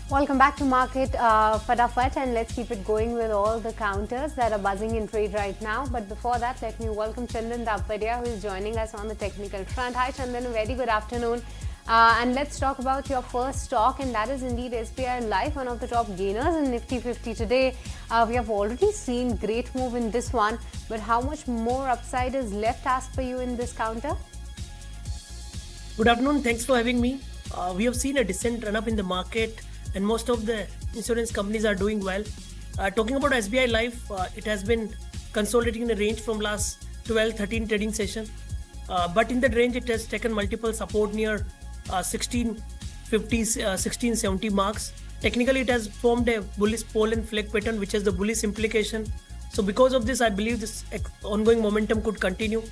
Welcome back to Market Fatafat, and let's keep it going with all the counters that are buzzing in trade right now. But before that, let me welcome Chandan Taparia, who is joining us on the technical front. Hi Chandan, a very good afternoon. And let's talk about your first stock, and that is indeed SBI Life, one of the top gainers in Nifty 50 today. We have already seen great move in this one, but how much more upside is left as per you in this counter? Good afternoon, thanks for having me. We have seen a decent run up in the market, and most of the insurance companies are doing well. Talking about SBI Life, it has been consolidating in a range from last 12-13 trading session. But in that range, it has taken multiple support near 1650, 1670 marks. Technically, it has formed a bullish pole and flag pattern, which has the bullish implication. So because of this, I believe this ongoing momentum could continue.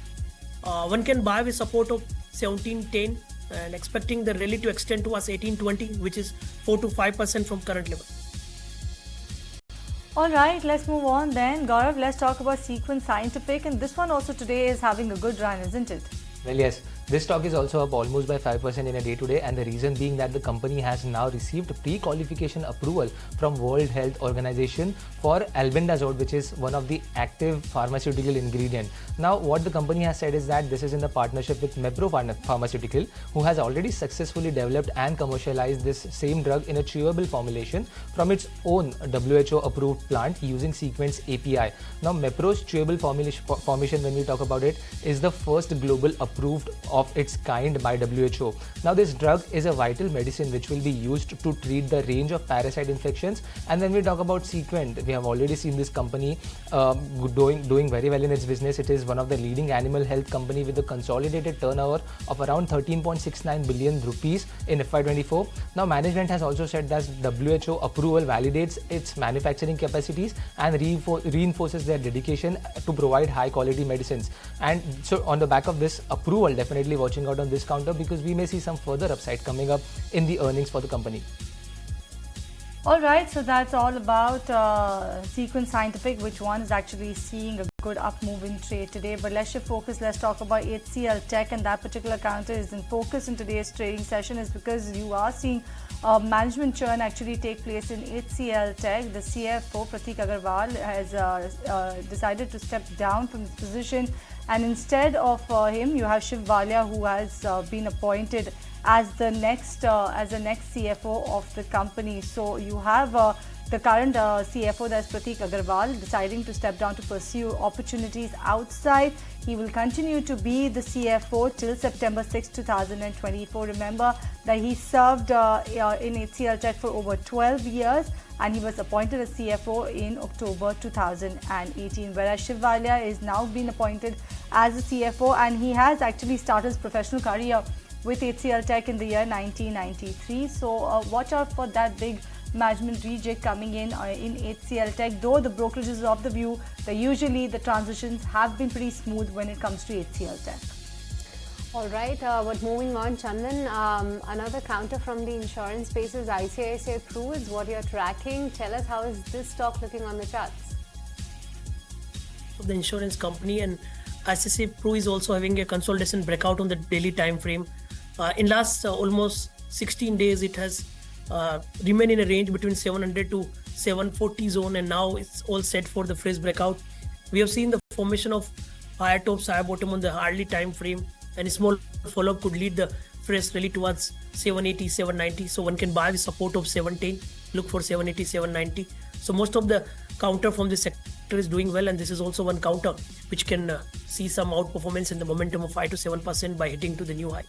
One can buy with support of 1710 and expecting the rally to extend towards 1820, which is 4 to 5% from current level. Alright, let's move on then. Gaurav, let's talk about Sequent Scientific, and this one also today is having a good run, isn't it? Well, yes. This stock is also up almost by 5% in a day today, and the reason being that the company has now received pre-qualification approval from World Health Organization for albendazole, which is one of the active pharmaceutical ingredient. Now, what the company has said is that this is in the partnership with Mepro Pharmaceutical, who has already successfully developed and commercialized this same drug in a chewable formulation from its own WHO-approved plant using Sequent's API. Now, Mepro's chewable formulation, when we talk about it, is the first global approved of its kind by WHO. Now, this drug is a vital medicine which will be used to treat the range of parasite infections. And when we talk about Sequent, we have already seen this company doing very well in its business. It is one of the leading animal health company with a consolidated turnover of around 13.69 billion rupees in FY24. Now, management has also said that WHO approval validates its manufacturing capacities and reinforces their dedication to provide high quality medicines. And so on the back of this approval, definitely watching out on this counter because we may see some further upside coming up in the earnings for the company. Alright, so that's all about Sequent Scientific, which one is actually seeing a good up move in trade today. But let's shift focus, let's talk about HCL Tech, and that particular counter is in focus in today's trading session is because you are seeing management churn actually take place in HCL Tech. The CFO, Pratik Agarwal, has decided to step down from his position, and instead of him, you have Shiv Walia, who has been appointed as the next CFO of the company. So you have the current CFO, that's Pratik Agarwal, deciding to step down to pursue opportunities outside. He will continue to be the CFO till September 6, 2024. Remember that he served in HCL Tech for over 12 years, and he was appointed as CFO in October 2018, whereas Shiv Walia is now been appointed as a CFO, and he has actually started his professional career with HCL Tech in the year 1993. So watch out for that big management rejig coming in HCL Tech, though the brokerages is of the view that usually the transitions have been pretty smooth when it comes to HCL Tech. Alright, but moving on, Chandan, another counter from the insurance space is ICICI Pru is what you're tracking. Tell us, how is this stock looking on the charts? The insurance company and ICICI Pru is also having a consolidation breakout on the daily time frame. In last almost 16 days, it has remained in a range between 700 to 740 zone, and now it's all set for the fresh breakout. We have seen the formation of higher tops, higher bottom on the hourly time frame, and a small follow-up could lead the fresh rally towards 780, 790. So one can buy with support of 710, look for 780, 790. So most of the counter from this sector is doing well, and this is also one counter which can see some outperformance in the momentum of 5 to 7% by hitting to the new high.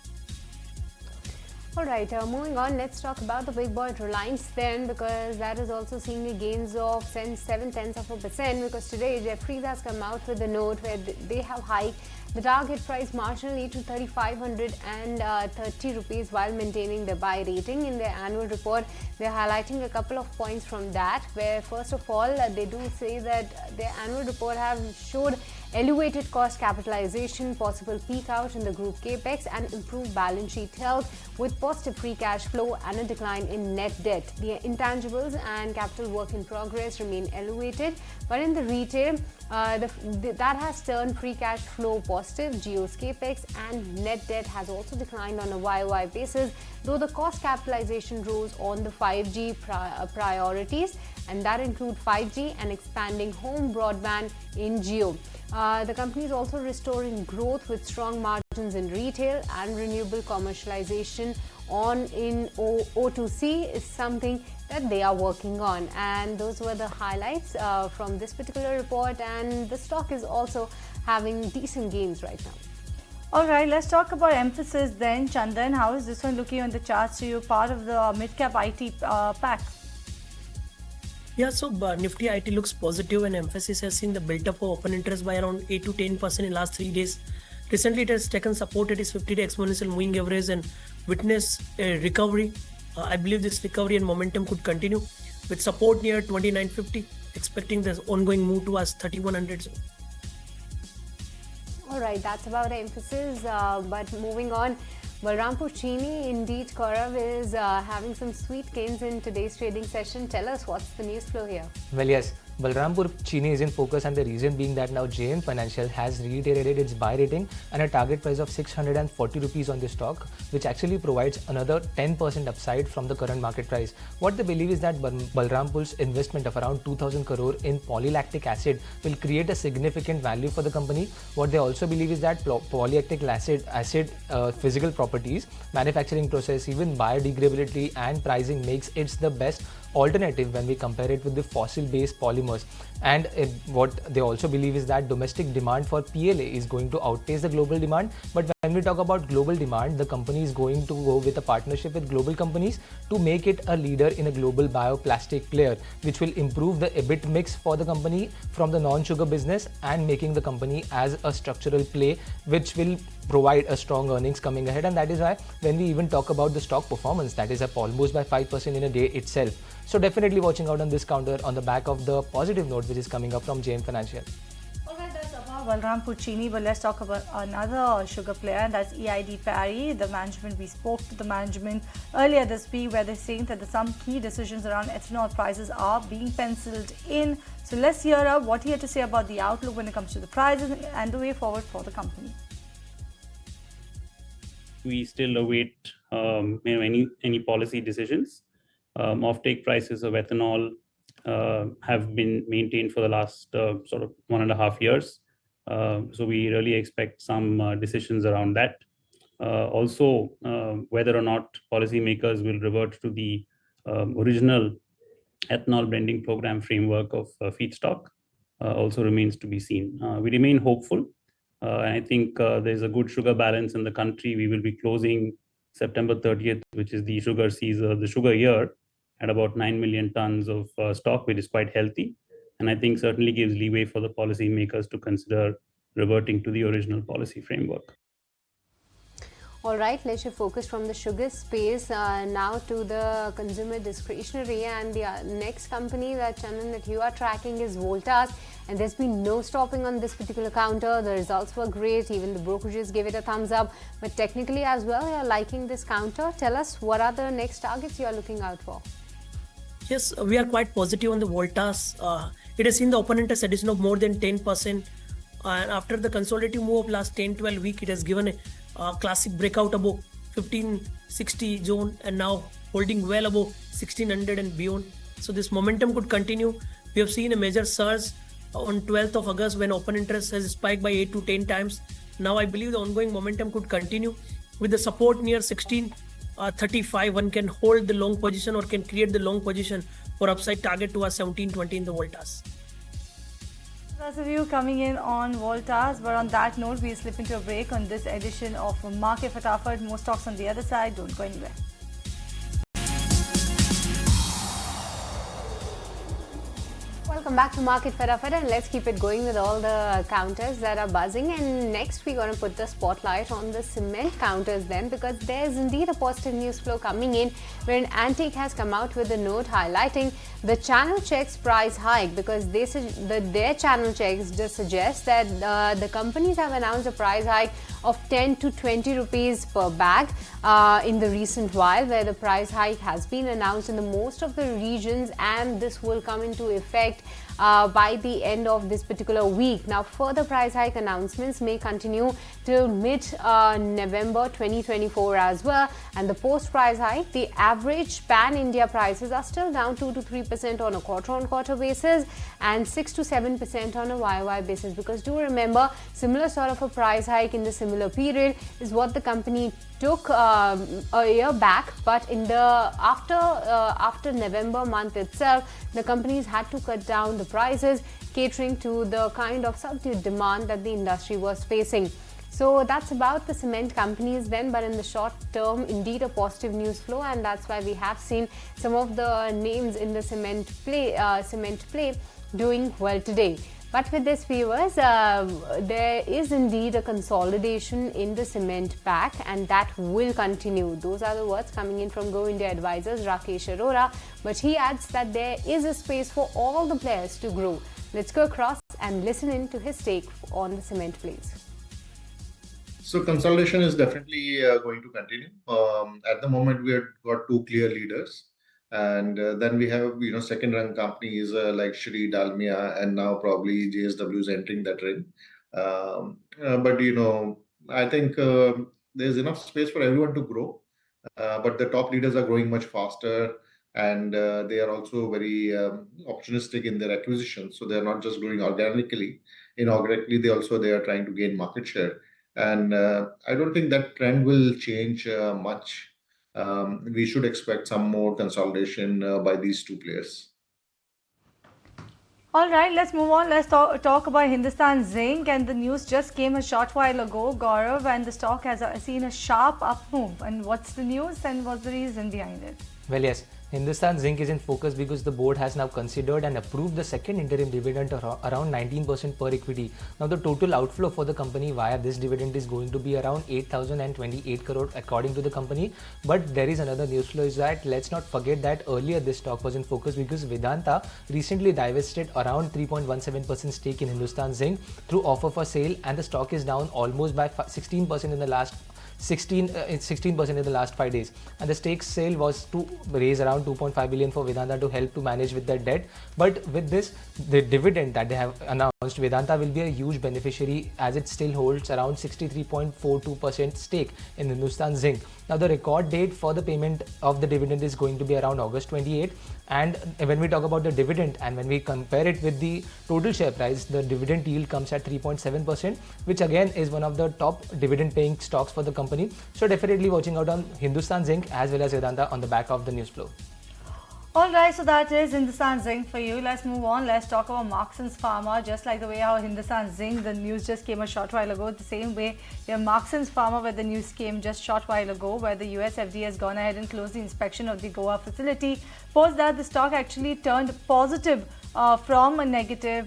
Alright, moving on, let's talk about the big boy Reliance then, because that is also seeing the gains of 0.7%, because today Jefferies has come out with a note where they have hiked the target price marginally to 3,530 rupees while maintaining the buy rating. In their annual report, they're highlighting a couple of points from that, where first of all, they do say that their annual report have showed elevated cost capitalization, possible peak out in the group capex, and improved balance sheet health with positive free cash flow and a decline in net debt. The intangibles and capital work in progress remain elevated, but in the retail, that has turned free cash flow positive. Jio's capex and net debt has also declined on a YOY basis, though the cost capitalization rose on the 5G priorities, and that include 5G and expanding home broadband in Jio. The company is also restoring growth with strong margins in retail, and renewable commercialization in O2C is something that they are working on. And those were the highlights from this particular report, and the stock is also having decent gains right now. All right, let's talk about Mphasis then. Chandan, how is this one looking on the charts? So you're part of the mid-cap IT pack. Yeah, so Nifty IT looks positive, and Mphasis has seen the build-up of open interest by around 8 to 10% in last 3 days. Recently, it has taken support at its 50-day exponential moving average and witnessed a recovery. I believe this recovery and momentum could continue with support near 2950, expecting this ongoing move towards 3100 zone. All right, that's about Mphasis. But moving on, Balrampur Chini, indeed, Gaurav is having some sweet gains in today's trading session. Tell us what's the news flow here. Well, yes, Balrampur Chini is in focus, and the reason being that now JM Financial has reiterated its buy rating and a target price of 640 rupees on the stock, which actually provides another 10% upside from the current market price. What they believe is that Balrampur's investment of around 2000 crore in polylactic acid will create a significant value for the company. What they also believe is that polylactic acid physical properties, manufacturing process, even biodegradability and pricing makes it the best alternative when we compare it with the fossil-based polymers. And what they also believe is that domestic demand for PLA is going to outpace the global demand. But when we talk about global demand, the company is going to go with a partnership with global companies to make it a leader in a global bioplastic player, which will improve the EBIT mix for the company from the non-sugar business and making the company as a structural play, which will provide a strong earnings coming ahead. And that is why when we even talk about the stock performance, that is up almost by 5% in a day itself. So definitely watching out on this counter on the back of the positive note which is coming up from JM Financial. Okay, that's about Balrampur Chini, but let's talk about another sugar player, and that's Eid Parry. The management, we spoke to the management earlier this week where they're saying that some key decisions around ethanol prices are being penciled in. So let's hear out what he had to say about the outlook when it comes to the prices and the way forward for the company. We still await any policy decisions. Offtake prices of ethanol have been maintained for the last sort of 1.5 years. So we really expect some decisions around that. Also, whether or not policymakers will revert to the original ethanol blending program framework of feedstock also remains to be seen. We remain hopeful. And I think there's a good sugar balance in the country. We will be closing September 30th, which is the sugar season, the sugar year, at about 9 million tons of stock, which is quite healthy. And I think certainly gives leeway for the policymakers to consider reverting to the original policy framework. All right, let's shift focus from the sugar space now to the consumer discretionary, and the next company that Chandan that you are tracking is Voltas, and there's been no stopping on this particular counter. The results were great, even the brokerages gave it a thumbs up, but technically as well you're liking this counter. Tell us what are the next targets you are looking out for. Yes, we are quite positive on the Voltas. It has seen the open interest addition of more than 10%, and after the consolidative move of last 10-12 weeks, it has given a classic breakout above 1560 zone and now holding well above 1600 and beyond. So this momentum could continue. We have seen a major surge on 12th of August when open interest has spiked by 8 to 10 times. Now I believe the ongoing momentum could continue with the support near 1635. One can hold the long position or can create the long position for upside target towards 1720 in the Voltas. Lots of you coming in on Voltas, but on that note, we'll slip into a break on this edition of Market Fatafat. More stocks on the other side. Don't go anywhere. Welcome welcome back to Market Fatafat, and let's keep it going with all the counters that are buzzing. And next we're going to put the spotlight on the cement counters then, because there's indeed a positive news flow coming in where Antique has come out with a note highlighting the channel checks price hike, because their channel checks just suggest that the companies have announced a price hike of 10 to 20 rupees per bag in the recent while, where the price hike has been announced in the most of the regions, and this will come into effect by the end of this particular week. Now, further price hike announcements may continue till mid-November 2024 as well. And the post-price hike, the average pan-India prices are still down 2 to 3% on a quarter-on-quarter basis and 6 to 7% on a YOY basis. Because do remember, similar sort of a price hike in the similar period is what the company took a year back, but in the after November month itself, the companies had to cut down the prices, catering to the kind of subdued demand that the industry was facing. So that's about the cement companies then, but in the short term, indeed a positive news flow, and that's why we have seen some of the names in the cement play doing well today. But with this, viewers, there is indeed a consolidation in the cement pack, and that will continue. Those are the words coming in from Go India Advisors Rakesh Arora. But he adds that there is a space for all the players to grow. Let's go across and listen in to his take on the cement plays. So consolidation is definitely going to continue. At the moment, we have got two clear leaders. And then we have, second-run companies like Shri, Dalmia, and now probably JSW is entering that ring. But I think there's enough space for everyone to grow. But the top leaders are growing much faster, and they are also very opportunistic in their acquisitions. So they're not just growing organically. Inorganically, they are trying to gain market share. And I don't think that trend will change much. We should expect some more consolidation by these two players. All right, let's move on. Let's talk about Hindustan Zinc, and the news just came a short while ago, Gaurav, and the stock has seen a sharp up move. And what's the news and what's the reason behind it? Well, yes, Hindustan Zinc is in focus because the board has now considered and approved the second interim dividend around 19% per equity. Now, the total outflow for the company via this dividend is going to be around 8,028 crore according to the company. But there is another news flow is that let's not forget that earlier this stock was in focus because Vedanta recently divested around 3.17% stake in Hindustan Zinc through offer for sale, and the stock is down almost by 16% in the last 16% in the last 5 days, and the stake sale was to raise around 2.5 billion for Vedanta to help to manage with their debt. But with this, the dividend that they have announced, Vedanta will be a huge beneficiary as it still holds around 63.42% stake in Hindustan Zinc. Now, the record date for the payment of the dividend is going to be around August 28. And when we talk about the dividend and when we compare it with the total share price, the dividend yield comes at 3.7%, which again is one of the top dividend paying stocks for the company. So definitely watching out on Hindustan Zinc as well as Vedanta on the back of the news flow. Alright, so that is Hindustan Zinc for you. Let's move on. Let's talk about Marksans Pharma. Just like the way how Hindustan Zinc, the news just came a short while ago, the same way your Marksans Pharma, where the news came just short while ago, where the US FDA has gone ahead and closed the inspection of the Goa facility. Post that, the stock actually turned positive from a negative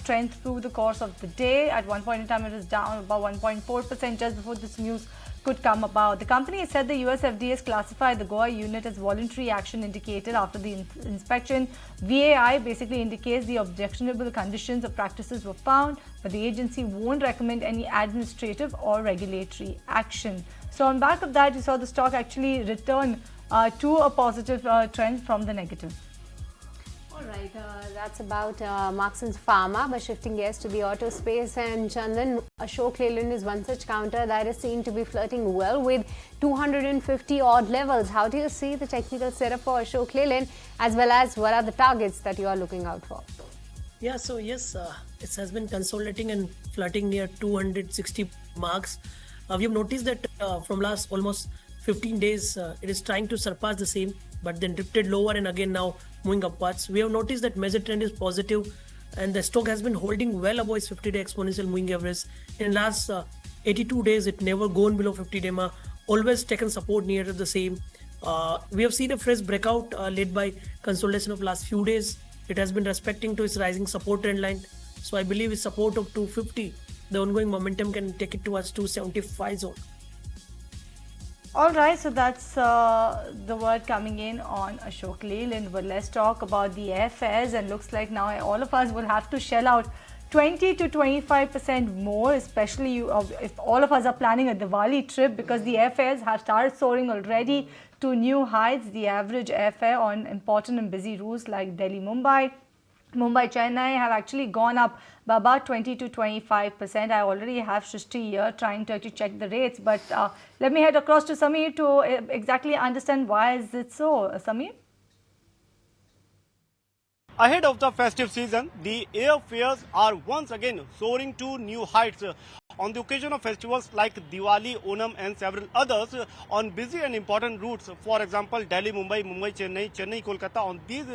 trend through the course of the day. At one point in time, it was down about 1.4% just before this news could come about. The company has said the US FDA has classified the Goa unit as voluntary action indicated after the inspection. VAI basically indicates the objectionable conditions or practices were found, but the agency won't recommend any administrative or regulatory action. So on back of that, you saw the stock actually return to a positive trend from the negative. Alright, that's about Marksans Pharma. But shifting gears to the auto space, and Chandan, Ashok Leyland is one such counter that is seen to be flirting well with 250 odd levels. How do you see the technical setup for Ashok Leyland, as well as what are the targets that you are looking out for? Yeah, so yes, it has been consolidating and flirting near 260 marks. We have noticed that from last almost 15 days, it is trying to surpass the same, but then drifted lower and again now moving upwards. We have noticed that major trend is positive, and the stock has been holding well above its 50-day exponential moving average. In last 82 days, it never gone below 50-day mark, always taken support near to the same. We have seen a fresh breakout led by consolidation of last few days. It has been respecting to its rising support trend line. So I believe with support of 250, the ongoing momentum can take it towards 275 zone. All right, so that's the word coming in on Ashok Leyland. But let's talk about the airfares, and looks like now all of us will have to shell out 20 to 25% more, especially if all of us are planning a Diwali trip, because the airfares have started soaring already to new heights. The average airfare on important and busy routes like Delhi-Mumbai, Mumbai-Chennai have actually gone up by about 20 to 25%. I already have Shrishti here trying to actually check the rates, but let me head across to Samir to exactly understand why is it so. Samir? Ahead of the festive season, the airfares are once again soaring to new heights. On the occasion of festivals like Diwali, Onam and several others, on busy and important routes, for example Delhi, Mumbai, Chennai, Kolkata, on these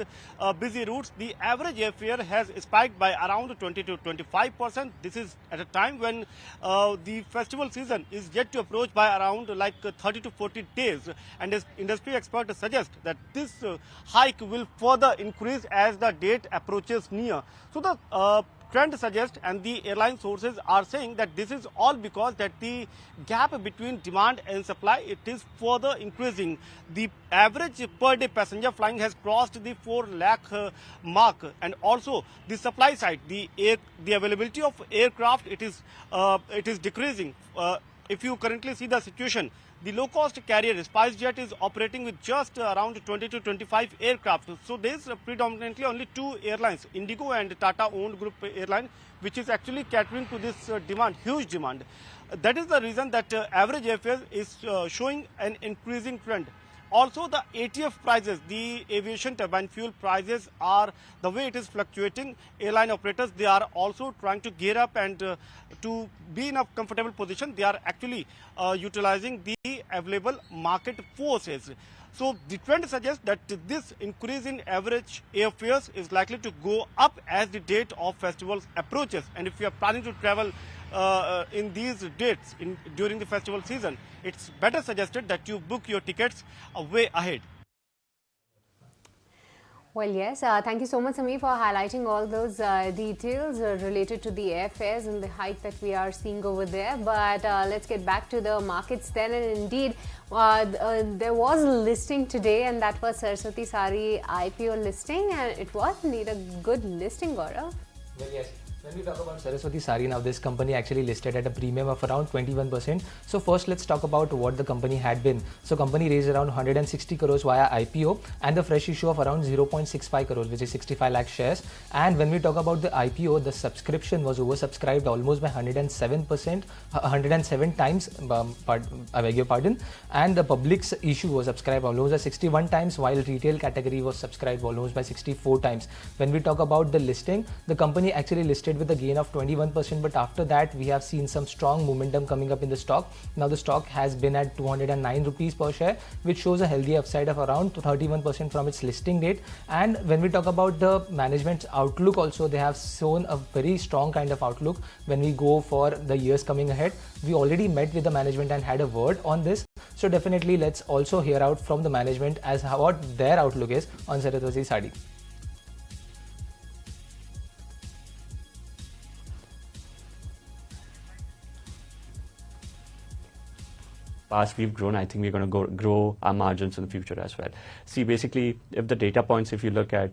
busy routes, the average airfare has spiked by around 20 to 25%. This is at a time when the festival season is yet to approach by around 30 to 40 days. And as industry experts suggest that this hike will further increase as the date approaches near. So the trend suggests, and the airline sources are saying, that this is all because that the gap between demand and supply, it is further increasing. The average per day passenger flying has crossed the 4 lakh mark, and also the supply side, the availability of aircraft, it is decreasing. If you currently see the situation, the low-cost carrier SpiceJet is operating with just around 20 to 25 aircraft. So there is predominantly only 2 airlines, Indigo and Tata-owned group airline, which is actually catering to this demand, huge demand. That is the reason that average airfare is showing an increasing trend. Also, the ATF prices, the aviation turbine fuel prices, are the way it is fluctuating. Airline operators, they are also trying to gear up and to be in a comfortable position. They are actually utilizing the available market forces. So the trend suggests that this increase in average airfares is likely to go up as the date of festivals approaches. And if you are planning to travel in these dates during the festival season, it's better suggested that you book your tickets way ahead. Well, yes, thank you so much, Samir, for highlighting all those details related to the airfares and the hike that we are seeing over there. But let's get back to the markets then. And indeed, there was a listing today, and that was Saraswati Saree IPO listing, and it was indeed a good listing, Gaurav. Well, yes. When we talk about Saraswati Saree, now this company actually listed at a premium of around 21%. So first let's talk about what the company had been. So company raised around 160 crores via IPO and the fresh issue of around 0.65 crores, which is 65 lakh shares. And when we talk about the IPO, the subscription was oversubscribed almost by 107 times, I beg your pardon. And the public's issue was subscribed almost by 61 times, while retail category was subscribed almost by 64 times. When we talk about the listing, the company actually listed with a gain of 21%, but after that we have seen some strong momentum coming up in the stock. Now the stock has been at 209 rupees per share, which shows a healthy upside of around 31% from its listing date. And when we talk about the management's outlook also, they have shown a very strong kind of outlook when we go for the years coming ahead. We already met with the management and had a word on this, so definitely let's also hear out from the management as what their outlook is on Saraswati Saree. Past we've grown, I think we're going to grow our margins in the future as well. See, basically, if the data points, if you look at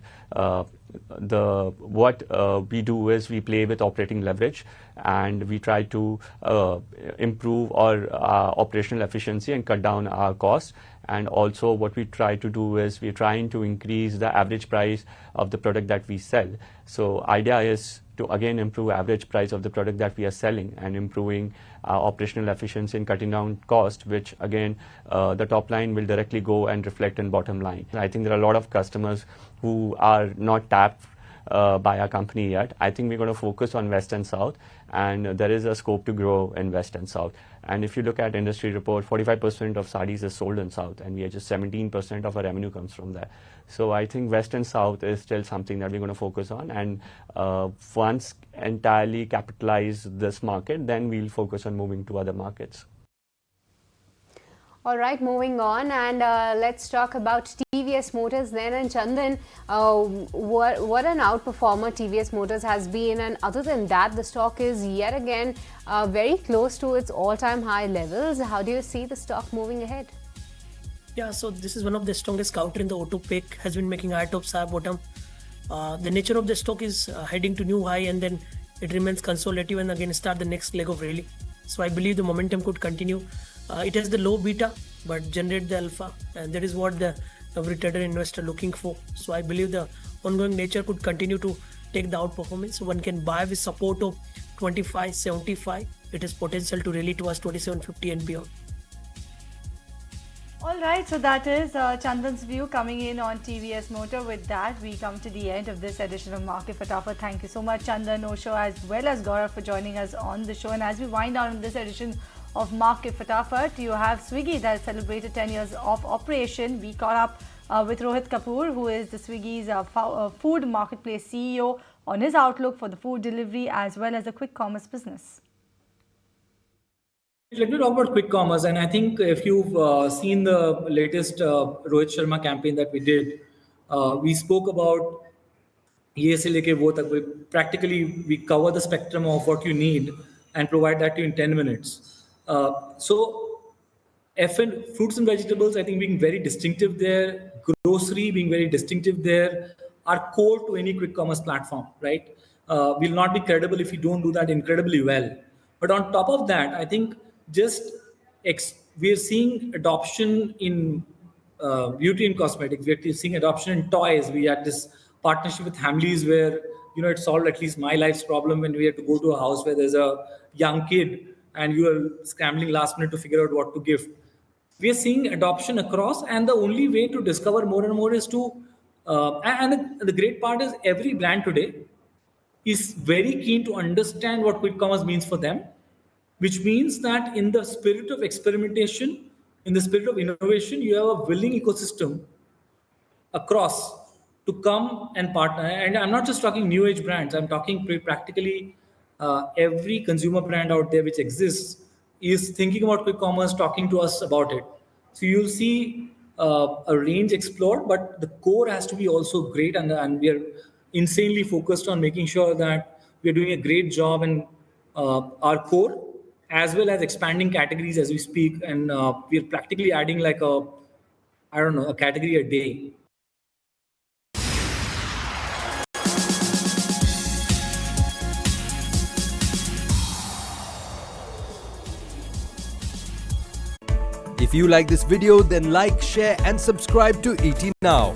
what we do is we play with operating leverage, and we try to improve our operational efficiency and cut down our costs. And also what we try to do is we're trying to increase the average price of the product that we sell. So idea is to again improve average price of the product that we are selling and improving operational efficiency and cutting down cost, which again the top line will directly go and reflect in bottom line. I think there are a lot of customers who are not tapped by our company yet. I think we're going to focus on West and South, and there is a scope to grow in West and South. And if you look at industry report, 45% of sarees is sold in South, and we are just 17% of our revenue comes from there. So I think West and South is still something that we're going to focus on, and once entirely capitalize this market, then we'll focus on moving to other markets. All right, moving on, and let's talk about TVS Motors then. And Chandan, what an outperformer TVS Motors has been, and other than that, the stock is yet again very close to its all-time high levels. How do you see the stock moving ahead? Yeah, so this is one of the strongest counter in the auto pick, has been making high top, high bottom. The nature of the stock is heading to new high, and then it remains consolidative and again start the next leg of rally. So I believe the momentum could continue. It has the low beta but generate the alpha, and that is what every trader investor looking for. So I believe the ongoing nature could continue to take the outperformance. One can buy with support of 25.75. It has potential to rally towards 27.50 and beyond. All right, so that is Chandan's view coming in on TVS Motor. With that, we come to the end of this edition of Market Fatafat. Thank you so much, Chandan, Osho, as well as Gaurav for joining us on the show. And as we wind down this edition of Market Fatafat, you have Swiggy that celebrated 10 years of operation. We caught up with Rohit Kapoor, who is the Swiggy's food marketplace CEO, on his outlook for the food delivery as well as the quick commerce business. Let me talk about quick commerce, and I think if you've seen the latest Rohit Sharma campaign that we did, we spoke about ye se leke wo tak. Practically, we cover the spectrum of what you need and provide that to you in 10 minutes. So, FN, fruits and vegetables, I think being very distinctive there, grocery being very distinctive there, are core to any quick commerce platform, right? We'll not be credible if we don't do that incredibly well. But on top of that, I think we are seeing adoption in beauty and cosmetics. We are seeing adoption in toys. We had this partnership with Hamleys where, it solved at least my life's problem when we had to go to a house where there's a young kid and you are scrambling last minute to figure out what to gift. We are seeing adoption across, and the only way to discover more and more is to, and the great part is every brand today is very keen to understand what quick commerce means for them, which means that in the spirit of experimentation, in the spirit of innovation, you have a willing ecosystem across to come and partner. And I'm not just talking new age brands, I'm talking practically every consumer brand out there which exists is thinking about quick commerce, talking to us about it. So you'll see a range explored, but the core has to be also great. And we are insanely focused on making sure that we're doing a great job in our core, as well as expanding categories as we speak. And we're practically adding like a category a day. If you like this video, then like, share and subscribe to ET Now.